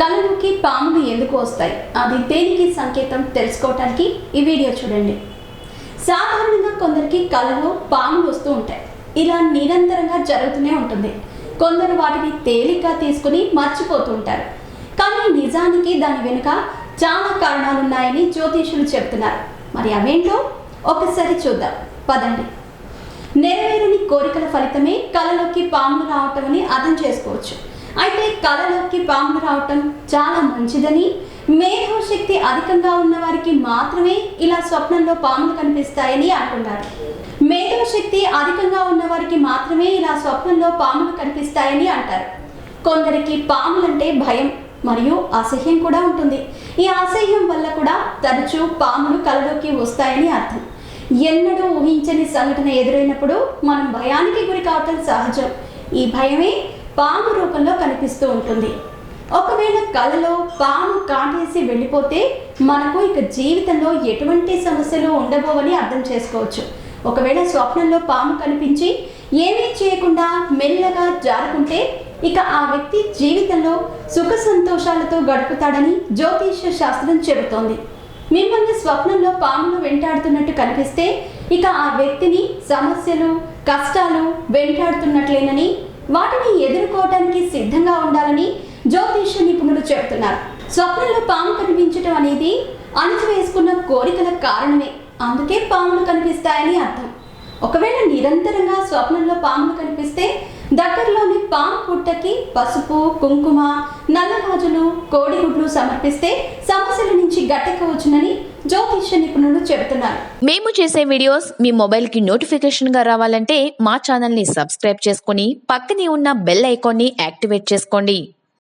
కళ్ళలోకి పాములు ఎందుకు వస్తాయి, అది దేనికి సంకేతం తెలుసుకోవటానికి ఈ వీడియో చూడండి. సాధారణంగా కొందరికి కళ్ళలో పాములు వస్తూ ఉంటాయి. ఇలా నిరంతరంగా జరుగుతూనే ఉంటుంది. కొందరు వాటిని తేలిగ్గా తీసుకుని మర్చిపోతూ ఉంటారు. కానీ నిజానికి దాని వెనుక చాలా కారణాలున్నాయని జ్యోతిష్యులు చెబుతున్నారు. మరి అవేంటో ఒకసారి చూద్దాం పదండి. నెరవేరని కోరికల ఫలితమే కళలోకి పాములు రావటం అని అర్థం చేసుకోవచ్చు. అయితే కళలోకి పాములు రావటం చాలా మంచిదని, మేధోశక్తి అధికంగా ఉన్న వారికి మాత్రమే ఇలా స్వప్నంలో పాములు కనిపిస్తాయని అంటున్నారు. మేధోశక్తి అధికంగా ఉన్న వారికి మాత్రమే ఇలా స్వప్నంలో పాములు కనిపిస్తాయని అంటారు. కొందరికి పాములంటే భయం మరియు అసహ్యం కూడా ఉంటుంది. ఈ అసహ్యం వల్ల కూడా తరచూ పాములు కళలోకి వస్తాయని అర్థం. ఎన్నడూ ఊహించని సంఘటన ఎదురైనప్పుడు మనం భయానికి గురి కావటం సహజం. ఈ భయమే పాము రూపంలో కనిపిస్తూ ఉంటుంది. ఒకవేళ కళలో పాము కాటేసి వెళ్ళిపోతే మనకు ఇక జీవితంలో ఎటువంటి సమస్యలు ఉండబోవని అర్థం చేసుకోవచ్చు. ఒకవేళ స్వప్నంలో పాము కనిపించి ఏమీ చేయకుండా మెల్లగా జారుకుంటే ఇక ఆ వ్యక్తి జీవితంలో సుఖ సంతోషాలతో గడుపుతాడని జ్యోతిష్య శాస్త్రం చెబుతోంది. మిమ్మల్ని స్వప్నంలో పాములు వెంటాడుతున్నట్టు కనిపిస్తే ఇక ఆ వ్యక్తిని సమస్యలు, కష్టాలు వెంటాడుతున్నట్లేనని, వాటిని ఎదుర్కోవడానికి సిద్ధంగా ఉండాలని జ్యోతిష్య నిపుణులు చెబుతున్నారు. స్వప్నంలో పాము కనిపించడం అనేది అణచివేసుకున్న కోరికల కారణమే. అందుకే పాములు కనిపిస్తాయని అర్థం. ఒకవేళ నిరంతరంగా స్వప్నంలో పాములు కనిపిస్తే దగ్గరలోని పాము పుట్టకి పసుపు, కుంకుమ, నల్లరాజులు, కోడిగుడ్లు సమర్పిస్తే సమస్యల నుంచి గట్టెక్కవచ్చునని జ్యోతిష్య నిపుణులు చెబుతున్నారు. మేము చేసే వీడియోస్ మీ మొబైల్ కి నోటిఫికేషన్ గా రావాలంటే మా ఛానల్ ని సబ్స్క్రైబ్ చేసుకుని పక్కనే ఉన్న బెల్ ఐకాన్ ని యాక్టివేట్ చేసుకోండి.